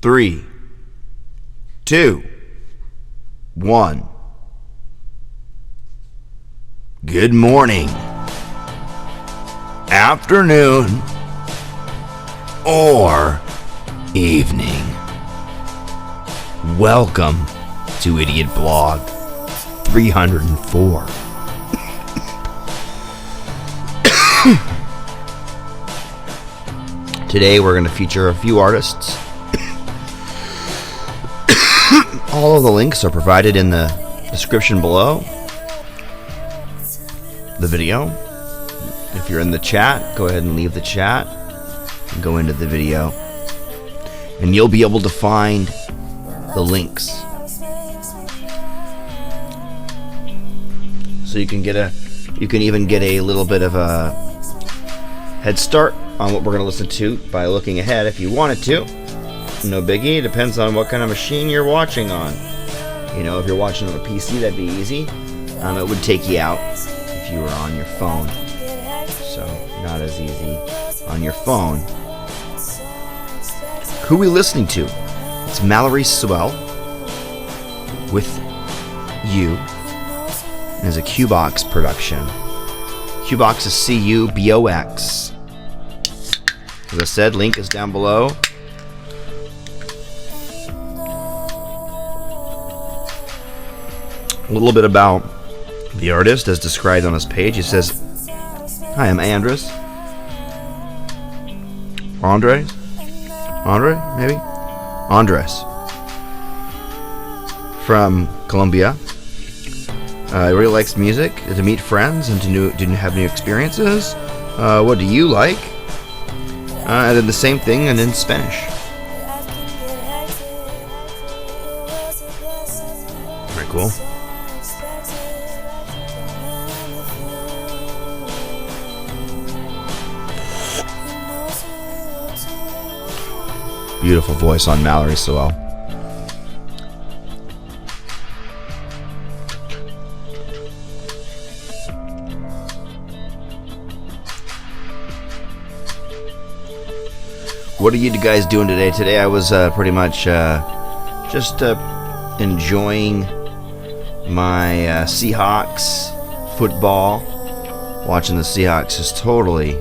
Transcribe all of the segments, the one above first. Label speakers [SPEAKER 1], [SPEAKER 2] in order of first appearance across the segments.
[SPEAKER 1] 3, 2, 1. Good morning, afternoon, or evening. Welcome to IdiOtBlog 304. Today we're going to feature a few artists. All of the links are provided in the description below the video. If you're in the chat, go ahead and leave the chat and go into the video, and you'll be able to find the links. So you can even get a little bit of a head start on what we're going to listen to by looking ahead if you wanted to. No biggie. It depends on what kind of machine you're watching on. You know, if you're watching on a PC, that'd be easy. It would take you out if you were on your phone. So, not as easy on your phone. Who are we listening to? It's Mallory Swell with You. And it's a Qbox production. Qbox is C-U-B-O-X. As I said, link is down below. A little bit about the artist as described on his page. He says, "Hi, I'm Andres. Andre, maybe? Andres. From Colombia. He really likes music, to meet friends, and to have new experiences. What do you like? And then the same thing, and in Spanish." Very cool. Beautiful voice on Mallory Swell. What are you guys doing today? Today I was pretty much just enjoying my Seahawks football. Watching the Seahawks just totally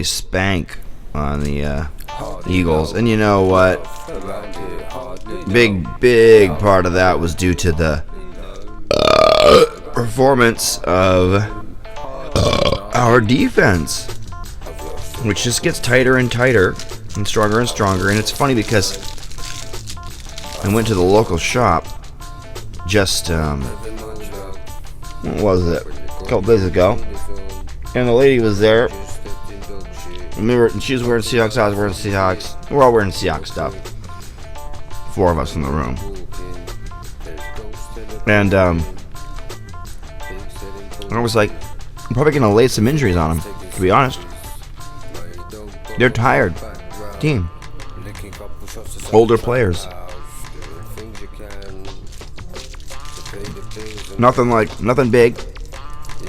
[SPEAKER 1] spank on the Eagles. And you know what? Big part of that was due to the performance of our defense, which just gets tighter and tighter and stronger and stronger. And it's funny because I went to the local shop just what was it, a couple days ago, and the lady was there. And she was wearing Seahawks, I was wearing Seahawks. We're all wearing Seahawks stuff. 4 of us in the room. And I was like, I'm probably going to lay some injuries on them, to be honest. They're tired. Team. Older players. Nothing big.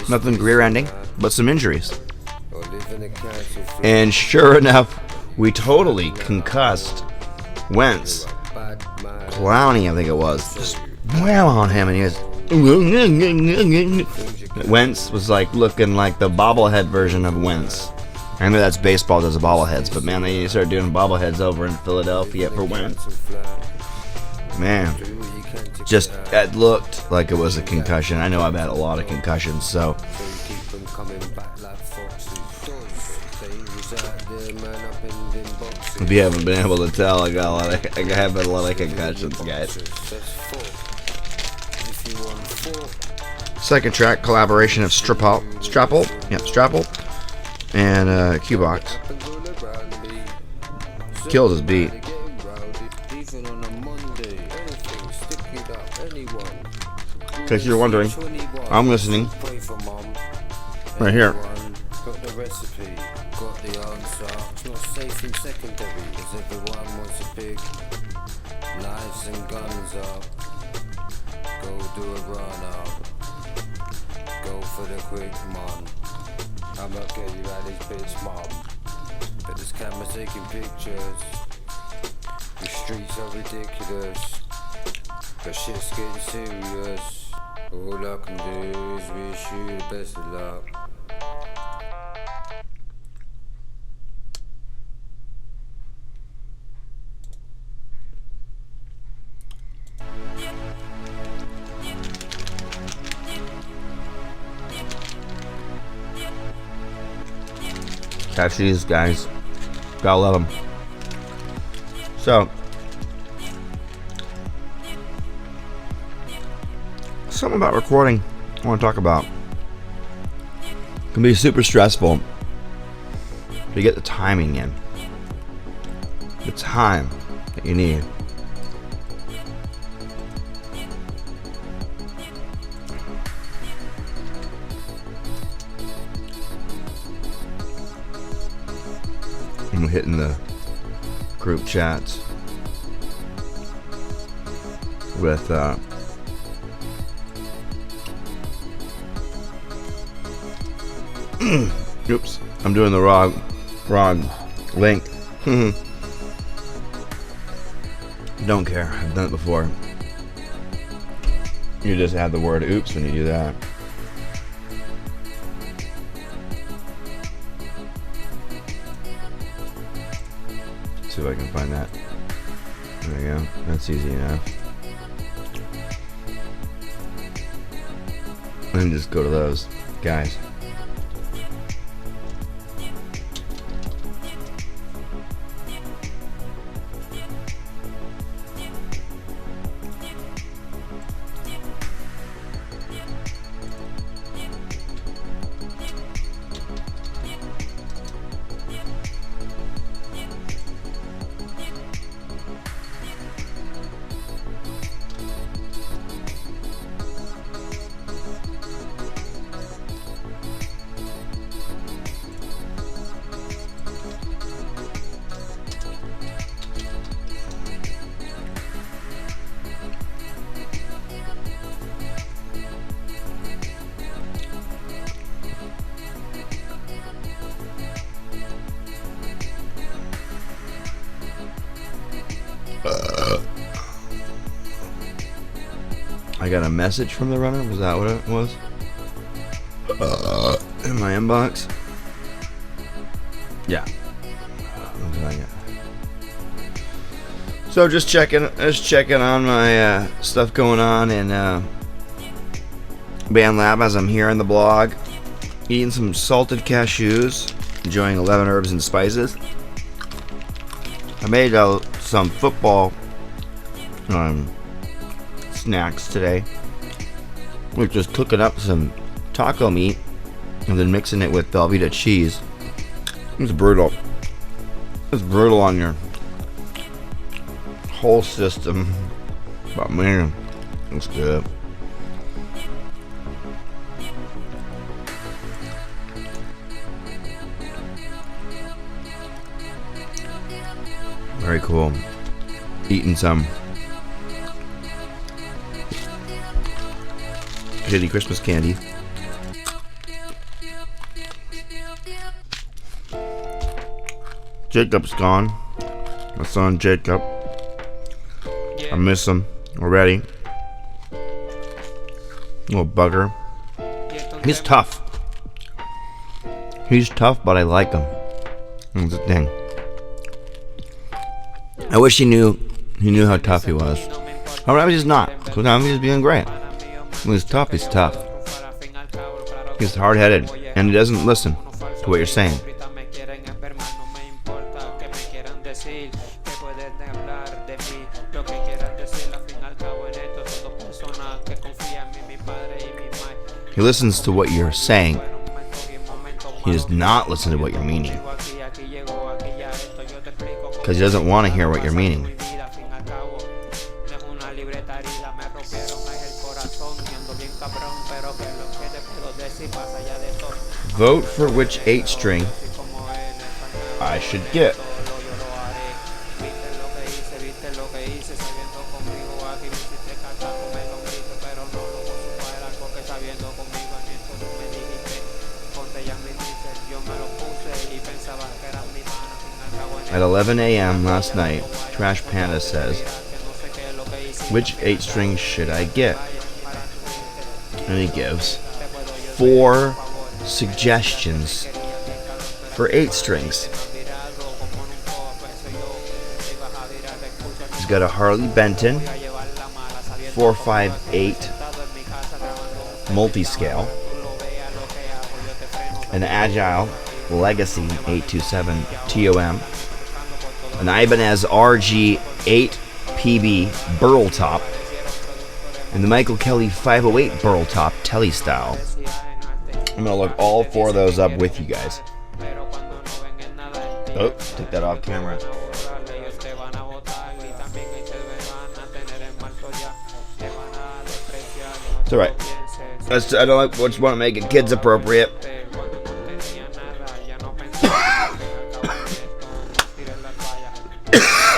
[SPEAKER 1] Nothing career-ending, but some injuries. And sure enough, we totally concussed Wentz. Clowney, I think it was. Just wham on him, and he was... Wentz was like looking like the bobblehead version of Wentz. I know that's baseball does the bobbleheads, but man, they started doing bobbleheads over in Philadelphia for Wentz. Man, just it looked like it was a concussion. I know I've had a lot of concussions, so... If you haven't been able to tell, I have had a lot of concussions, guys. Second track, collaboration of Strapple, and Qbox. Killed his beat. In case you're wondering, I'm listening right here. Got the answer. It's not safe in secondary, as everyone wants a big knives and guns up. Go do a run up. Go for the quick mon. I'ma get you out this bitch, mom. But this camera's taking pictures.
[SPEAKER 2] The streets are ridiculous. The shit's getting serious. All I can do is wish you the best of luck.
[SPEAKER 1] Catch these guys. Gotta love them. So, something about recording I want to talk about. It can be super stressful to get the timing in. The time that you need. I'm hitting the group chats with oops, I'm doing the wrong link. Don't care, I've done it before. You just add the word oops when you do that. See if I can find that. There we go. That's easy enough. And just go to those guys. I got a message from the runner. Was that what it was? In my inbox. Yeah. So just checking on my stuff going on in Band Lab as I'm here in the blog, eating some salted cashews, enjoying 11 herbs and spices. I made some football snacks today. We're just cooking up some taco meat and then mixing it with Velveeta cheese. It's brutal. It's brutal on your whole system, but man, it's good. Very cool. Eating some shitty Christmas candy. Jacob's gone. My son Jacob. I miss him already. Little bugger. He's tough. He's tough, but I like him. That's the thing. I wish he knew how tough he was. However, he's not. Because now he's being great. When he's tough, he's tough. He's hard-headed, and he doesn't listen to what you're saying. He listens to what you're saying. He does not listen to what you're meaning. Because he doesn't want to hear what you're meaning. Vote for which 8-string I should get. At 11 a.m. last night, Trash Panda says, which 8 strings should I get? And he gives 4 suggestions for 8 strings. He's got a Harley Benton 458 multi-scale, an Agile Legacy 827 TOM, an Ibanez RG8 PB Burl Top, and the Michael Kelly 508 Burl Top Telly style. I'm gonna look all 4 of those up with you guys. Oh, take that off camera. It's alright. I don't like, just want to make it kids appropriate.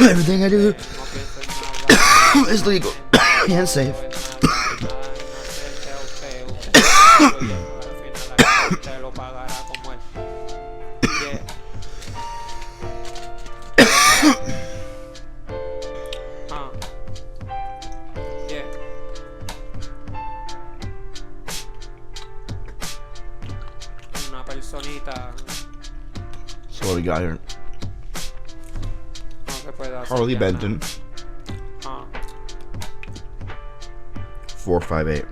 [SPEAKER 1] Everything I do is legal and safe. So what we got here? Harley Benton 458.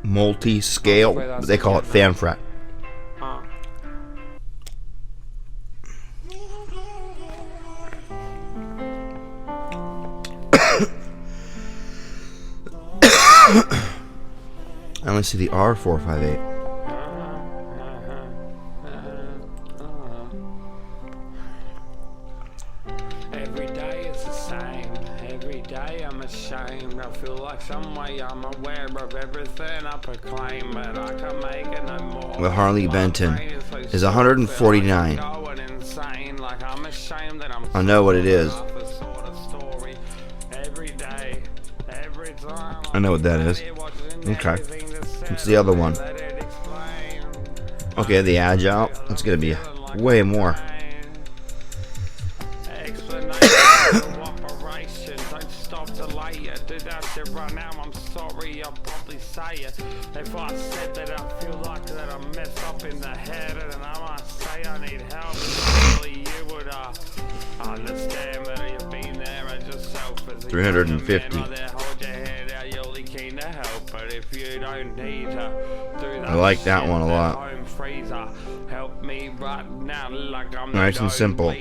[SPEAKER 1] Multi-scale, they call it fan fret. I only see the R458.
[SPEAKER 3] Every day it's the same. Every day I'm ashamed. I feel like some way I'm aware of everything I proclaim, but I can make it no more.
[SPEAKER 1] The Harley Benton is 149. I know what it is. I know what that is. Okay. What's the other one? Okay, the Agile. That's gonna be way more.
[SPEAKER 3] I'm sorry, I'll probably say it. If I said that I feel like that I'm messed up in the head, and I must say I need help, surely you would understand that you've been there as yourself as
[SPEAKER 1] 350.
[SPEAKER 3] But if you don't need to do that,
[SPEAKER 1] I like that one a lot.
[SPEAKER 3] Help me right now, like I'm
[SPEAKER 1] nice and simple.
[SPEAKER 3] I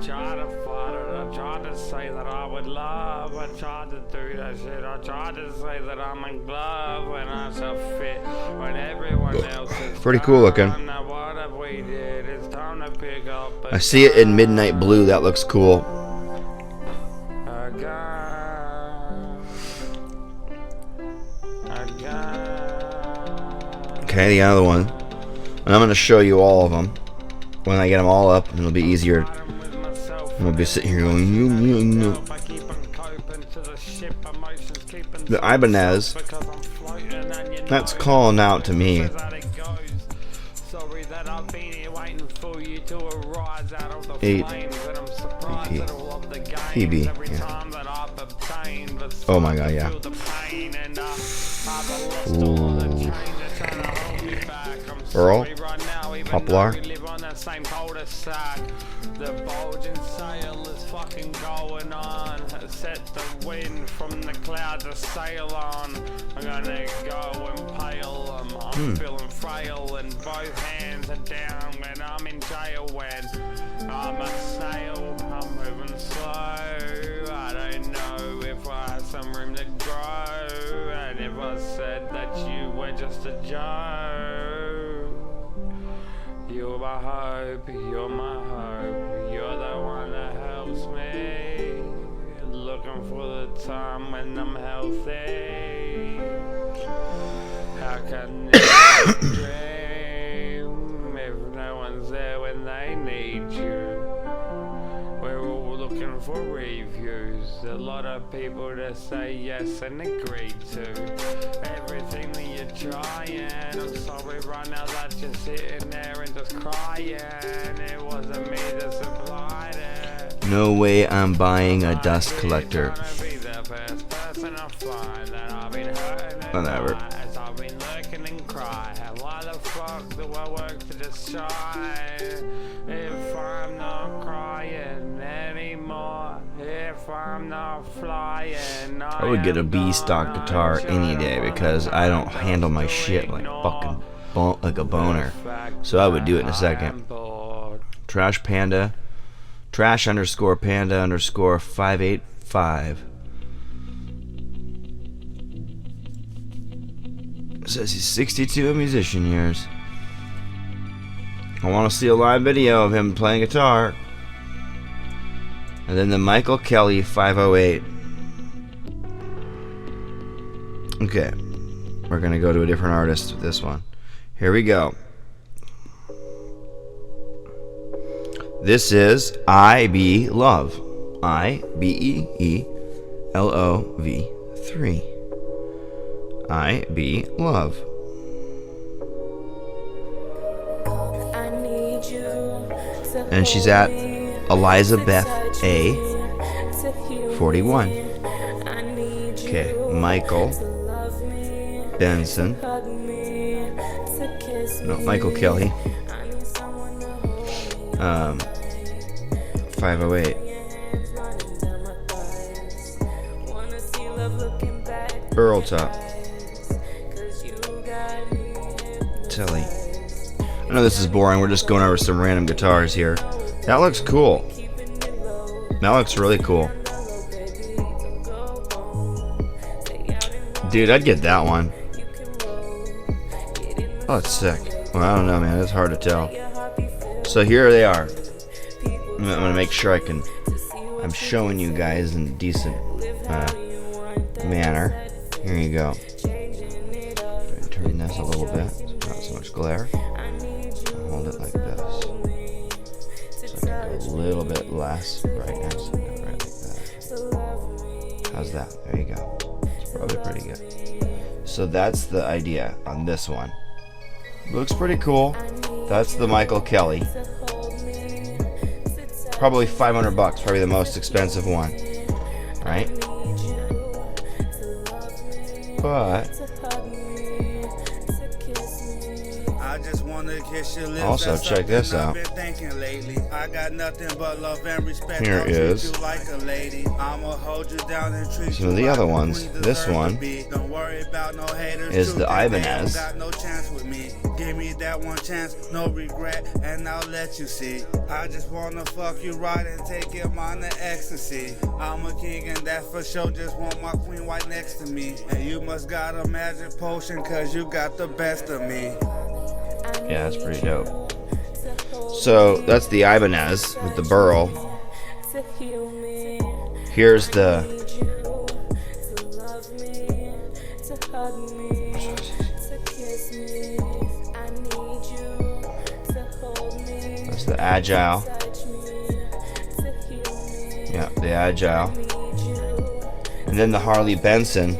[SPEAKER 3] tried to fight it, I tried to say that I would love, I tried to do that shit, I tried to say that I'm in love when I so fit, when everyone else is
[SPEAKER 1] pretty cool looking.
[SPEAKER 3] What we did, it's time to pick up.
[SPEAKER 1] I see it in midnight blue, that looks cool. Okay, the other one. And I'm going to show you all of them. When I get them all up, it'll be easier. And we'll be sitting here going, The Ibanez, that's calling out to me. 8 PB, yeah. Oh my god, yeah. Ooh. Earl, Poplar.
[SPEAKER 3] The bulging sail is fucking going on. Set the wind from the clouds to sail on. I'm gonna go and pale. I'm feeling frail and both hands are down when I'm in jail. When I'm a snail, I'm moving slow. I don't know if I have some room to grow. And if I said that you were just a joke, you're my hope, you're my hope, you're the one that helps me. Looking for the time when I'm healthy. How can you dream if no one's there when they need you? We're all looking for reviews. A lot of people that say yes and agree to everything that you're trying. I'm sorry right now that you're sitting there and just crying. It wasn't me that supplied it.
[SPEAKER 1] No way I'm buying a dust collector. Whatever.
[SPEAKER 3] I've been looking and crying. Why the fuck do I work to decide if I'm not crying anymore? If I'm not flying,
[SPEAKER 1] I would get a B stock guitar any day because I don't handle my shit like fucking like a boner. So I would do it in a second. Trash Panda. Trash _ Panda _ 585. Says he's 62 in musician years. I want to see a live video of him playing guitar. And then the Michael Kelly 508. Okay, we're gonna go to a different artist with this one. Here we go. This is IBLove. IBEELOV 3. IBLove. And she's at Elizabeth A 41. Okay, Michael Benson. No, Michael Kelly. 508. Earl Top. Telly. I know this is boring. We're just going over some random guitars here. That looks cool. That looks really cool. Dude, I'd get that one. Oh, it's sick. Well, I don't know, man. It's hard to tell. So here they are. I'm gonna make sure I'm showing you guys in a decent manner. Here you go. Turn this a little bit. Not so much glare. Hold it like this. So I can go a little bit less brightness. Right like that. How's that? There you go. It's probably pretty good. So that's the idea on this one. Looks pretty cool. That's the Michael Kelly. Probably $500, probably the most expensive one, right? But also check this out. Here is some of the other ones. This one is the Ibanez. Give me that one chance, no regret, and I'll let you see. I just wanna fuck you right and take your mind to ecstasy. I'm a king and that for sure, just want my queen right next to me. And you must got a magic potion cause you got the best of me. Yeah, that's pretty dope. So that's the Ibanez with the burl. Here's the that's the Agile. Yeah, the Agile. And then the Harley Benson.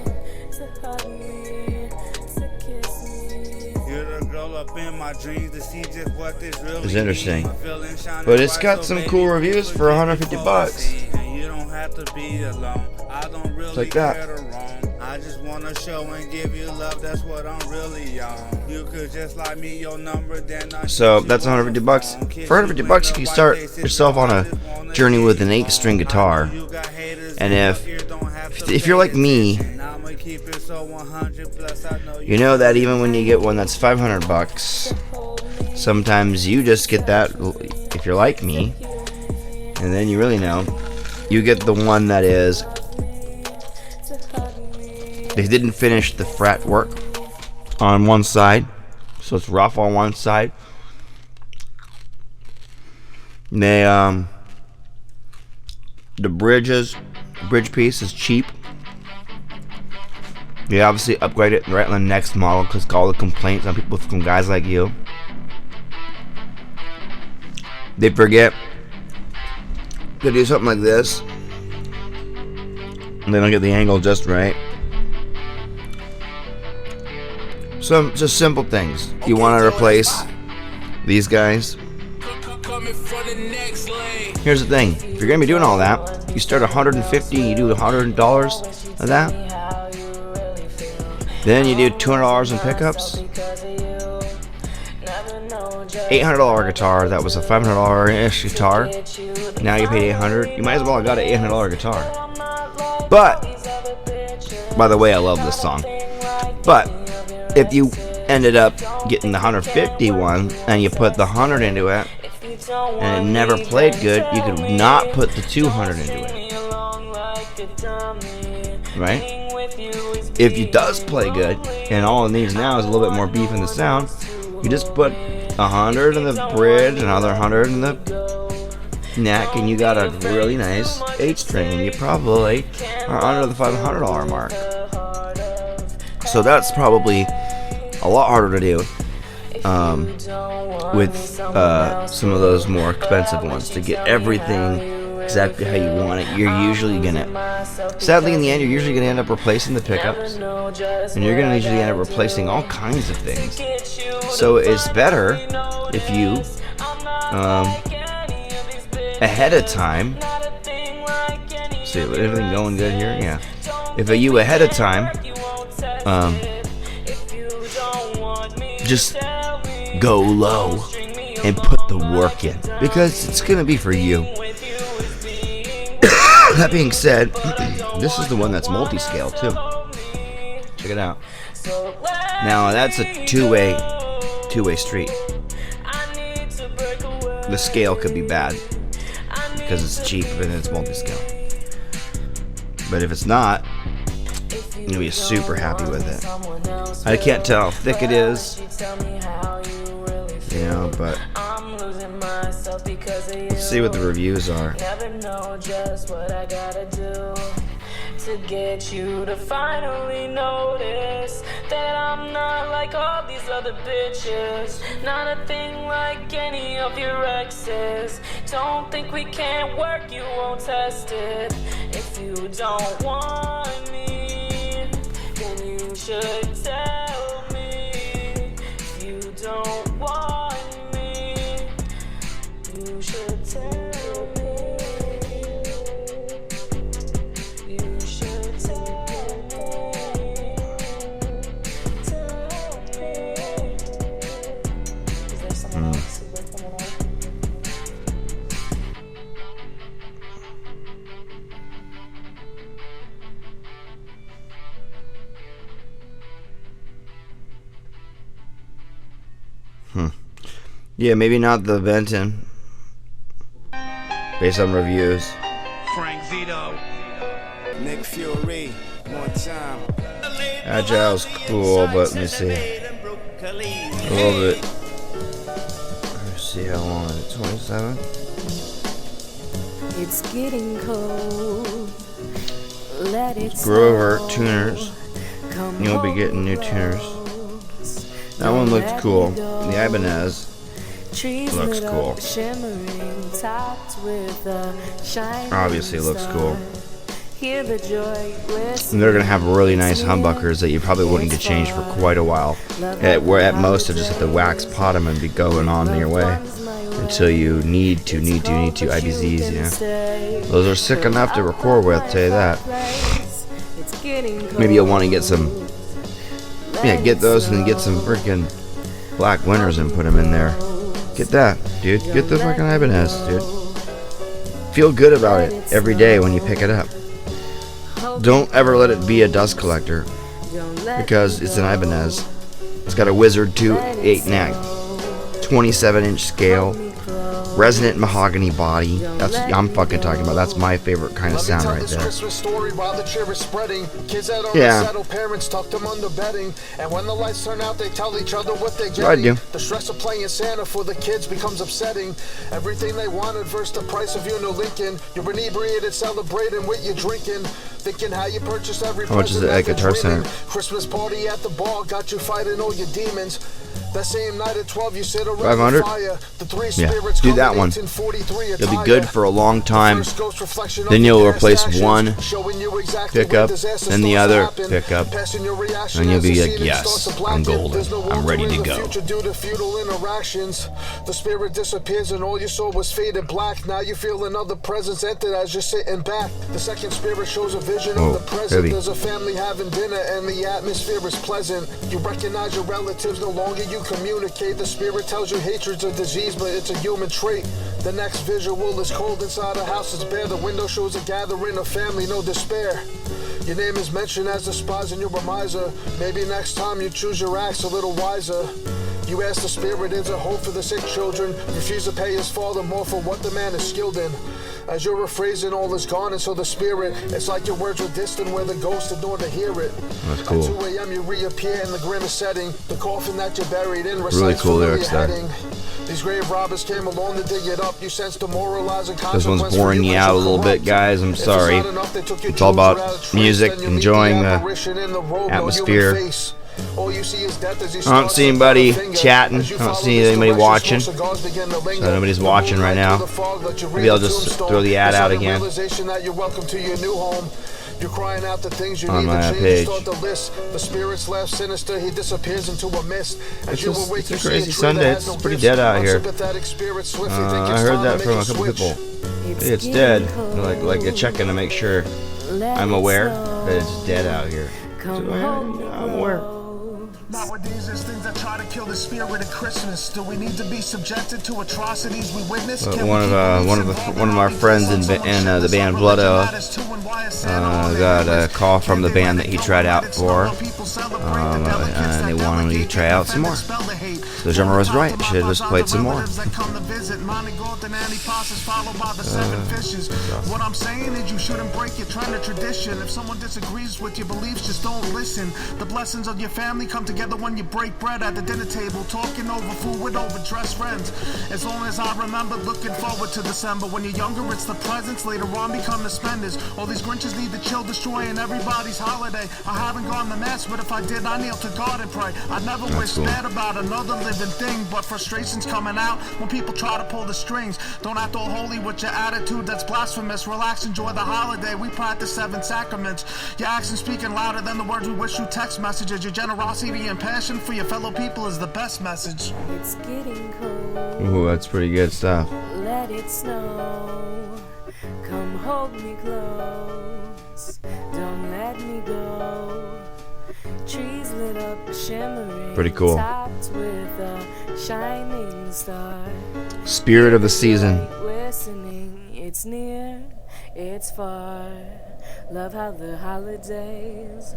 [SPEAKER 1] It's interesting, but it's got some cool reviews for $150. It's like that. I just wanna show and give you love. That's what I'm really on. You could just like me your number, then so that's $150. For $150, you can start yourself on a journey with an 8-string guitar. And if you're like me, you know that even when you get one that's $500, sometimes you just get that. If you're like me, and then you really know, you get the one that is. They didn't finish the fret work on one side, so it's rough on one side. They the bridge piece is cheap. You obviously upgrade it right on the next model because all the complaints on people from guys like you. They forget to do something like this. They don't get the angle just right. Some just simple things. You want to replace these guys. Here's the thing. If you're going to be doing all that, you start $150 and you do $100 of that. Then you do $200 in pickups. $800 guitar. That was a $500-ish guitar. Now you paid $800. You might as well have got an $800 guitar. But, by the way, I love this song. But if you ended up getting the 150 one and you put the 100 into it and it never played good, you could not put the 200 into it. Right? If it does play good and all it needs now is a little bit more beef in the sound, you just put 100 in the bridge, another 100 in the neck, and you got a really nice 8-string, and you probably are under the $500 mark. So that's probably a lot harder to do with some of those more expensive ones, to get everything exactly how you want it. You're usually gonna, sadly in the end, you're usually gonna end up replacing the pickups, and you're gonna usually end up replacing all kinds of things. So it's better if you ahead of time. See, everything going good here? Yeah. If you ahead of time, just go low and put the work in, because it's gonna be for you. That being said, this is the one that's multi-scale too. Check it out. Now that's a two-way street. The scale could be bad because it's cheap and it's multi-scale. But if it's not, you're gonna be super happy with it. I can't tell how thick it is, you know, but let's see what the reviews are. To get you to finally notice that I'm not like all these other bitches, not a thing like any of your exes. Don't think we can't work, you won't test it. If you don't want me, then you should tell me. If you don't want me, you should tell me. Yeah, maybe not the Benton, based on reviews.
[SPEAKER 4] Frank Zito.
[SPEAKER 2] Nick Fury, one time.
[SPEAKER 1] Agile's cool, but let me see. A little bit. Let's see how long is it? 27?
[SPEAKER 5] It's getting cold. Let it
[SPEAKER 1] Grover tuners. You'll be getting new tuners. That one looks cool. The Ibanez looks cool. Obviously looks cool. And they're gonna have really nice humbuckers that you probably wouldn't get changed for quite a while. Where at most you just have to wax pot them and be going on your way until you need to IBZs, yeah. Those are sick enough to record with, tell you that. Maybe you'll want to get some. Yeah, get those and then get some freaking black winners and put them in there. Get that, dude. Get the fucking Ibanez, dude. Feel good about it every day when you pick it up. Don't ever let it be a dust collector, because it's an Ibanez. It's got a Wizard 2.8 neck, 27-inch scale, resonant mahogany body. That's I'm fucking talking about. That's my favorite kind of sound right there. Yeah. Parents tuck them under bedding, and when the lights turn out, they tell each other what they get. I do. The stress of playing Santa for the kids becomes upsetting. Everything they wanted versus the price of your new Lincoln. You're inebriated, celebrating with your drinking.
[SPEAKER 6] Thinking how you purchased every
[SPEAKER 1] How much is it at Guitar Center?
[SPEAKER 6] Christmas party at the bar got you fighting all your demons. That same night at 12 you sit around
[SPEAKER 1] 500?
[SPEAKER 6] fire. The three
[SPEAKER 1] Yeah,
[SPEAKER 6] spirits
[SPEAKER 1] do that one.
[SPEAKER 6] 1843
[SPEAKER 1] You'll be good for a long time. Then you'll replace one pickup, then the other pickup, and you'll be like, yes, I'm golden. I'm ready to go.
[SPEAKER 6] The spirit disappears and all you saw was faded black. Now you feel another presence entered as you're sitting back. The second spirit shows a vision of the present.
[SPEAKER 1] Heavy.
[SPEAKER 6] There's a family having dinner and the atmosphere is pleasant. You recognize your relatives, no longer you communicate. The spirit tells you hatred's a disease, but it's a human trait. The next visual is cold inside a house, it's bare. The window shows a gathering of family, no despair. Your name is mentioned as the spies and you're a miser. Maybe next time you choose your acts a little wiser. You ask the spirit, is a hope for the sick children? Refuse to pay his father more for what the man is skilled in. As you're rephrasing, all is gone, and so the spirit, it's like your words were distant where the ghost adored to hear it.
[SPEAKER 1] That's cool.
[SPEAKER 6] At 2 a.m. you reappear in the grimmest setting. The coffin that you're buried in recites
[SPEAKER 1] Really cool lyrics there.
[SPEAKER 6] heading. These grave robbers came along to dig it up. You sense demoralizing
[SPEAKER 1] This
[SPEAKER 6] consequence.
[SPEAKER 1] one's boring you out a little bit, guys. I'm sorry. It's all about music, enjoying the atmosphere. I don't see anybody chatting. I don't see anybody watching. So nobody's watching right now. Maybe I'll just throw the ad out again on my page.
[SPEAKER 6] The spirits laugh sinister, he disappears into a mist.
[SPEAKER 1] It's a crazy Sunday. It's pretty dead out here. I heard that from a couple people. It's dead. Like checking to make sure I'm aware that it's dead out here. So, I'm aware.
[SPEAKER 4] Nowadays, there's things that try to kill the spirit of Christmas. Do we need to be subjected to atrocities we witness?
[SPEAKER 1] One of our friends in the band Blood got a call from the band that he tried out for, and they wanted me to try out some more. So the drummer was right. Should have just played some more.
[SPEAKER 4] What I'm saying is you shouldn't break your trend or tradition. If someone disagrees with your beliefs, just don't listen. The blessings of your family come together when you break bread at the dinner table, talking over food with overdressed friends. As long as I remember, looking forward to December. When you're younger, it's the presents, later on become the spenders. All these Grinches need to chill, destroying everybody's holiday. I haven't gone to mass, but if I did, I kneel to God and pray. I never wish bad about another living thing, but frustration's coming out when people try to pull the strings. Don't act all holy with your attitude, that's blasphemous. Relax, enjoy the holiday, we practice 7 sacraments. Your actions speaking louder than the words we wish you text messages. Your generosity and passion for your fellow people is the best message.
[SPEAKER 5] It's getting cold.
[SPEAKER 1] Ooh, that's pretty good stuff.
[SPEAKER 5] Let it snow. Come hold me close. Don't let me go. Trees lit up, shimmering.
[SPEAKER 1] Pretty cool.
[SPEAKER 5] Topped with a shining star.
[SPEAKER 1] Spirit of the season.
[SPEAKER 5] Listening, it's near, it's far. Love how the holidays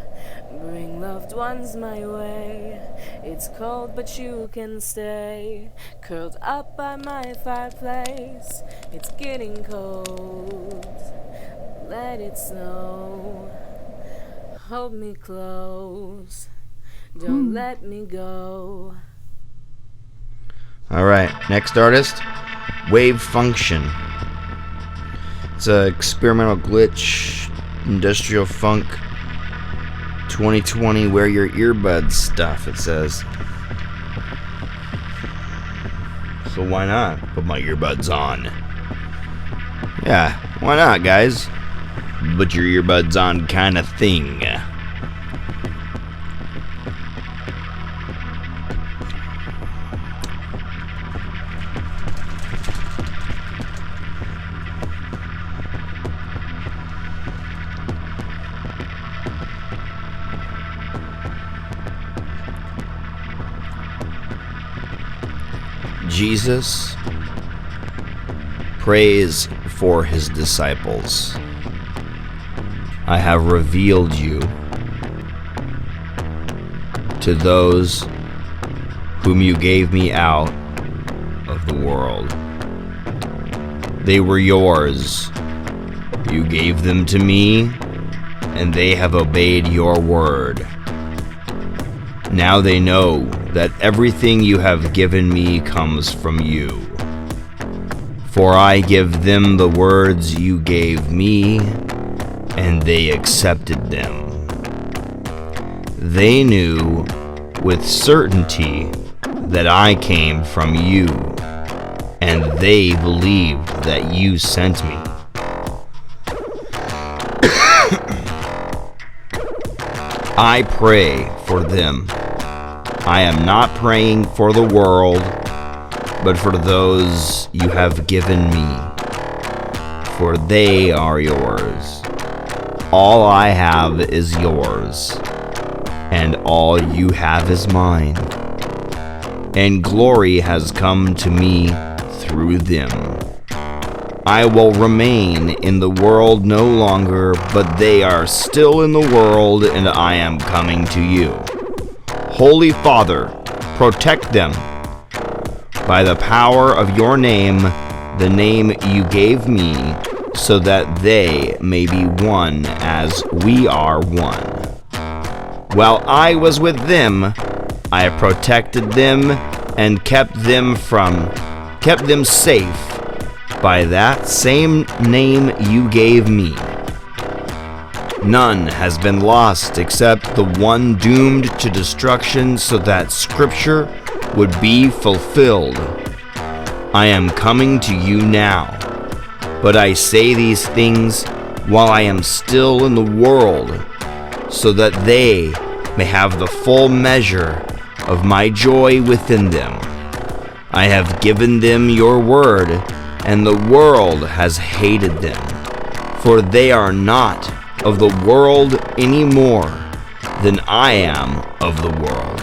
[SPEAKER 5] bring loved ones my way. It's cold, but you can stay curled up by my fireplace. It's getting cold. Let it snow. Hold me close. Don't let me go.
[SPEAKER 1] Alright, next artist, Wave Function. It's an experimental glitch, industrial funk, 2020, wear your earbuds stuff, it says. So why not put my earbuds on? Yeah, why not, guys? Put your earbuds on kind of thing. Jesus prays for his disciples. I have revealed you to those whom you gave me out of the world. They were yours. You gave them to me, and they have obeyed your word. Now they know that everything you have given me comes from you. For I give them the words you gave me, and they accepted them. They knew with certainty that I came from you, and they believed that you sent me. I pray for them. I am not praying for the world, but for those you have given me, for they are yours. All I have is yours, and all you have is mine. And glory has come to me through them. I will remain in the world no longer, but they are still in the world, and I am coming to you. Holy Father, protect them by the power of your name, the name you gave me, so that they may be one as we are one. While I was with them, I protected them and kept them safe by that same name you gave me. None has been lost except the one doomed to destruction, so that Scripture would be fulfilled. I am coming to you now, but I say these things while I am still in the world, so that they may have the full measure of my joy within them. I have given them your word, and the world has hated them, for they are not of the world any more than I am of the world.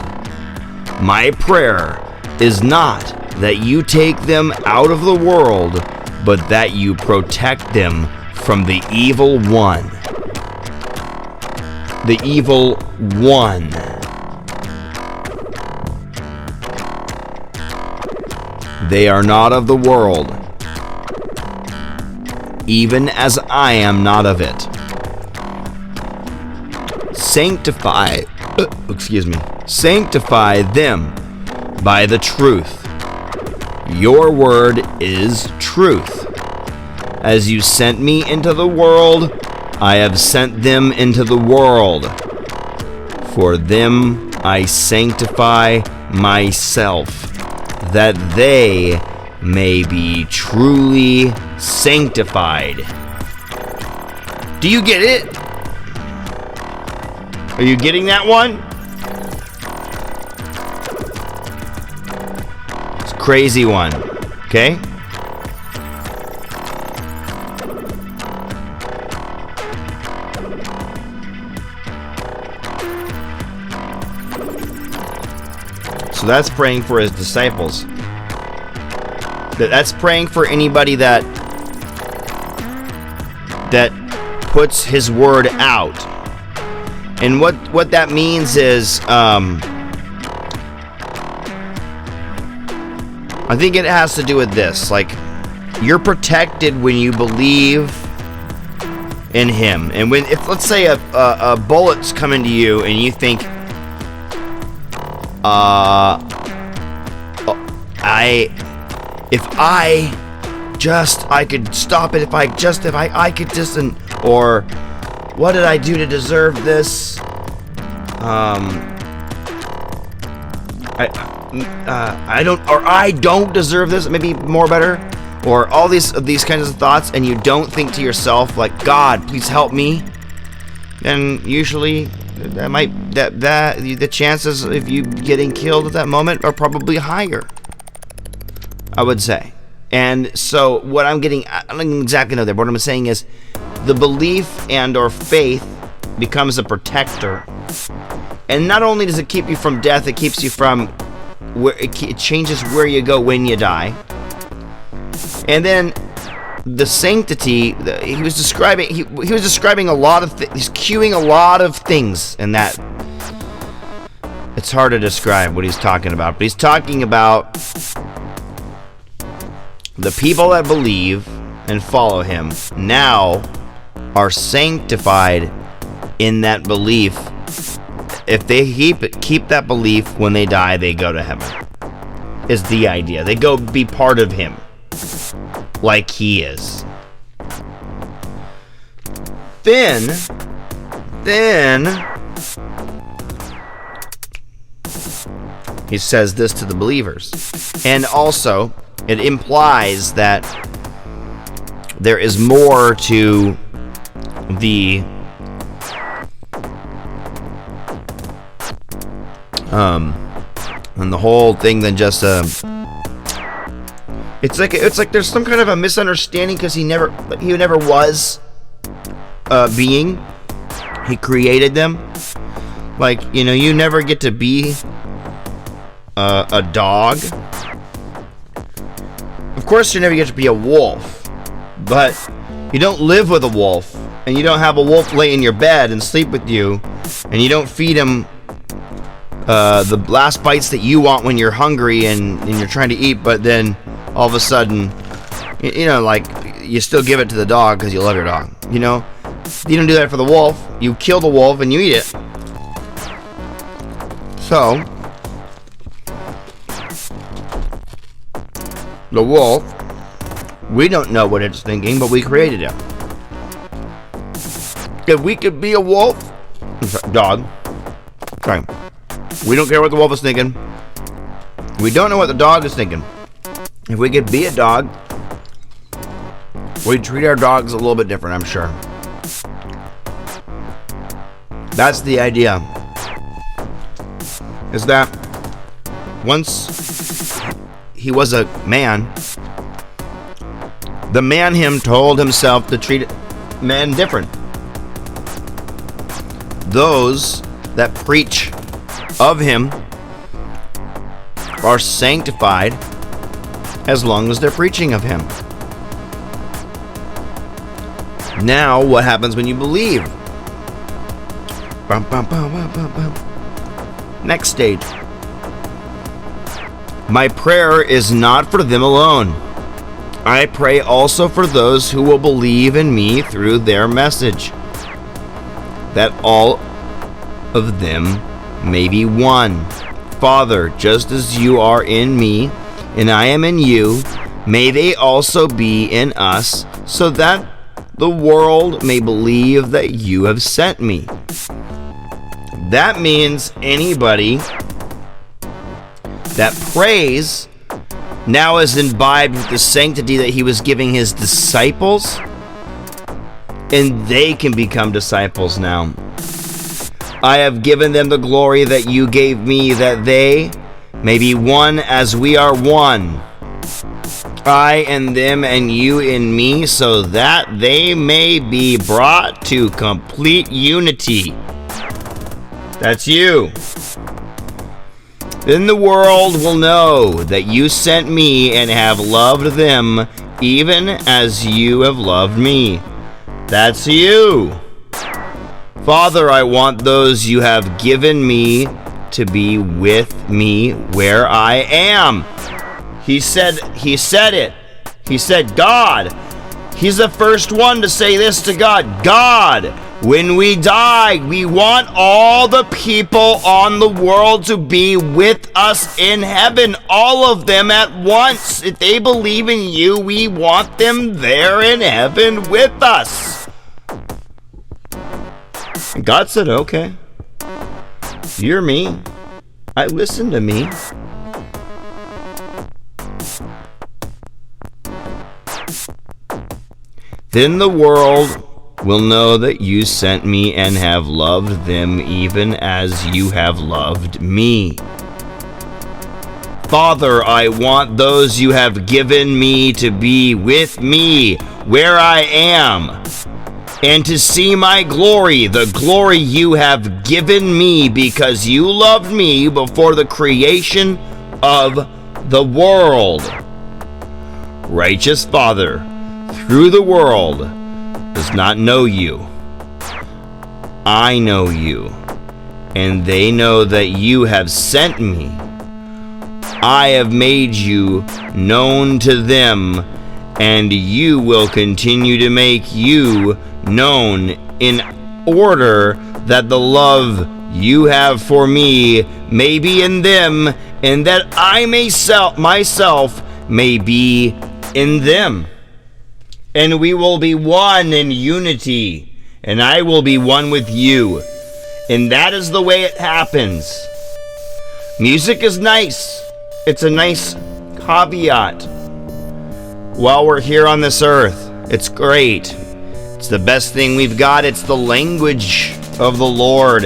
[SPEAKER 1] My prayer is not that you take them out of the world, but that you protect them from the evil one. The evil one. They are not of the world, even as I am not of it. Sanctify them by the truth. Your word is truth. As you sent me into the world, I have sent them into the world. For them I sanctify myself, that they may be truly sanctified. Do you get it? Are you getting that one? It's a crazy one, okay? So that's praying for his disciples. That's praying for anybody that puts his word out. And what that means is, I think it has to do with this. Like, you're protected when you believe in him. And if let's say a bullet's coming to you and you think, if I could stop it, if I could just, or what did I do to deserve this? I don't deserve this. Maybe more better, or all these kinds of thoughts, and you don't think to yourself like, God, please help me. Then usually the chances of you getting killed at that moment are probably higher, I would say. And so what I'm getting, I don't exactly know there, but what I'm saying is the belief and or faith becomes a protector. And not only does it keep you from death, it keeps you from where it changes where you go when you die. And then the sanctity, he was describing a lot of he's cueing a lot of things, and that it's hard to describe what he's talking about, but he's talking about the people that believe and follow him now are sanctified in that belief. If they keep that belief, when they die, they go to heaven, is the idea. They go be part of him like he is. Then he says this to the believers. And also, it implies that there is more to the and the whole thing than just it's like there's some kind of a misunderstanding, because he never was a being. He created them. Like, you know, you never get to be a dog. Of course, you never get to be a wolf, but you don't live with a wolf, and you don't have a wolf lay in your bed and sleep with you, and you don't feed him the last bites that you want when you're hungry and you're trying to eat, but then all of a sudden, you know, like, you still give it to the dog because you love your dog. You know, you don't do that for the wolf. You kill the wolf and you eat it. So the wolf, we don't know what it's thinking, but we created it. If we could be a wolf, dog, sorry, we don't care what the wolf is thinking. We don't know what the dog is thinking. If we could be a dog, we'd treat our dogs a little bit different, I'm sure. That's the idea. Is that once he was a man, the man him told himself to treat men different. Those that preach of him are sanctified as long as they're preaching of him. Now, what happens when you believe? Bum, bum, bum, bum, bum, bum. Next stage. My prayer is not for them alone. I pray also for those who will believe in me through their message, that all of them may be one. Father, just as you are in me and I am in you, may they also be in us, so that the world may believe that you have sent me. That means anybody that prays now is imbibed with the sanctity that he was giving his disciples, and they can become disciples now. I have given them the glory that you gave me, that they may be one as we are one. I in them and you in me, so that they may be brought to complete unity. That's you. Then the world will know that you sent me and have loved them, even as you have loved me. That's you. Father, I want those you have given me to be with me where I am. He said it. He said God. He's the first one to say this to God. God, when we die, we want all the people on the world to be with us in heaven, all of them at once. If they believe in you, we want them there in heaven with us. And God said, okay, you're me. I listen to me. Then the world will know that you sent me and have loved them even as you have loved me. Father, I want those you have given me to be with me where I am, and to see my glory, the glory you have given me because you loved me before the creation of the world. Righteous Father, through the world does not know you. I know you, and they know that you have sent me. I have made you known to them, and you will continue to make you known, in order that the love you have for me may be in them, and that I myself may be in them. And we will be one in unity, and I will be one with you. And that is the way it happens. Music is nice. It's a nice caveat while we're here on this earth. It's great. It's the best thing we've got. It's the language of the Lord.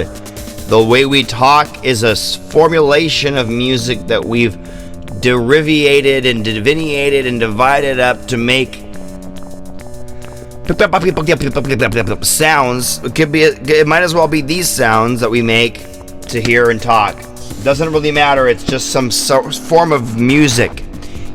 [SPEAKER 1] The way we talk is a formulation of music that we've derivated and delineated and divided up to make sounds. It might as well be these sounds that we make to hear and talk. Doesn't really matter. It's just some form of music.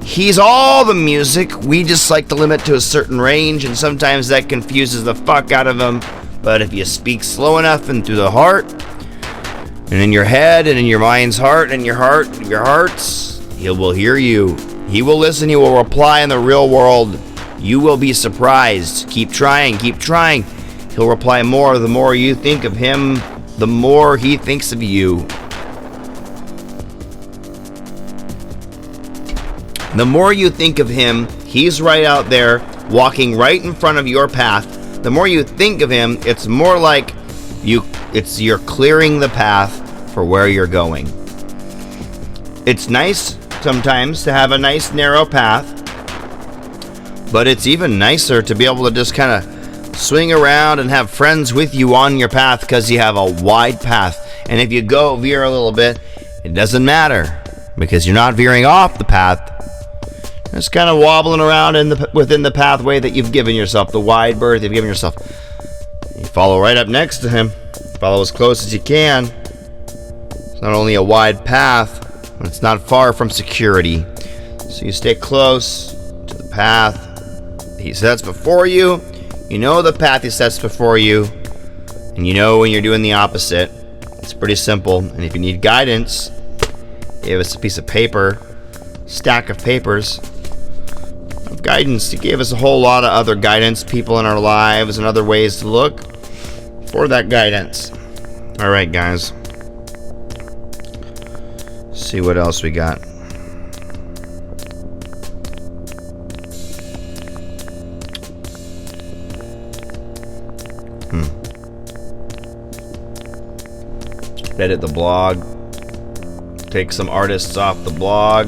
[SPEAKER 1] He's all the music. We just like to limit to a certain range, and sometimes that confuses the fuck out of him. But if you speak slow enough and through the heart, and in your head, and in your mind's heart, and your hearts, he will hear you. He will listen. He will reply in the real world. You will be surprised. Keep trying. Keep trying. He'll reply more. The more you think of him, the more he thinks of you. The more you think of him, he's right out there, walking right in front of your path. The more you think of him, it's more like you're clearing the path for where you're going. It's nice sometimes to have a nice narrow path, but it's even nicer to be able to just kind of swing around and have friends with you on your path because you have a wide path. And if you veer a little bit, it doesn't matter because you're not veering off the path. Just kind of wobbling around within the pathway that you've given yourself, the wide berth you've given yourself. You follow right up next to him. Follow as close as you can. It's not only a wide path, but it's not far from security. So you stay close to the path he sets before you. You know the path he sets before you, and you know when you're doing the opposite. It's pretty simple. And if you need guidance, give us a piece of paper, stack of papers of guidance. He gave us a whole lot of other guidance, people in our lives, and other ways to look for that guidance. All right, guys. See what else we got. Edit the blog. Take some artists off the blog.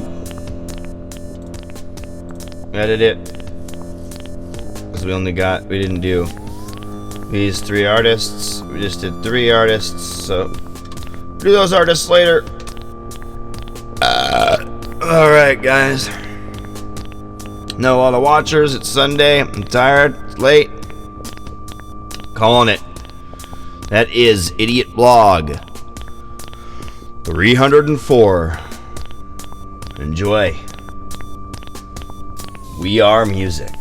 [SPEAKER 1] Edit it. Because we didn't do these 3 artists. We just did 3 artists. So do those artists later. Alright, guys. No, all the watchers. It's Sunday. I'm tired. It's late. Calling it. That is IdiOtBlog 304. Enjoy. We are music.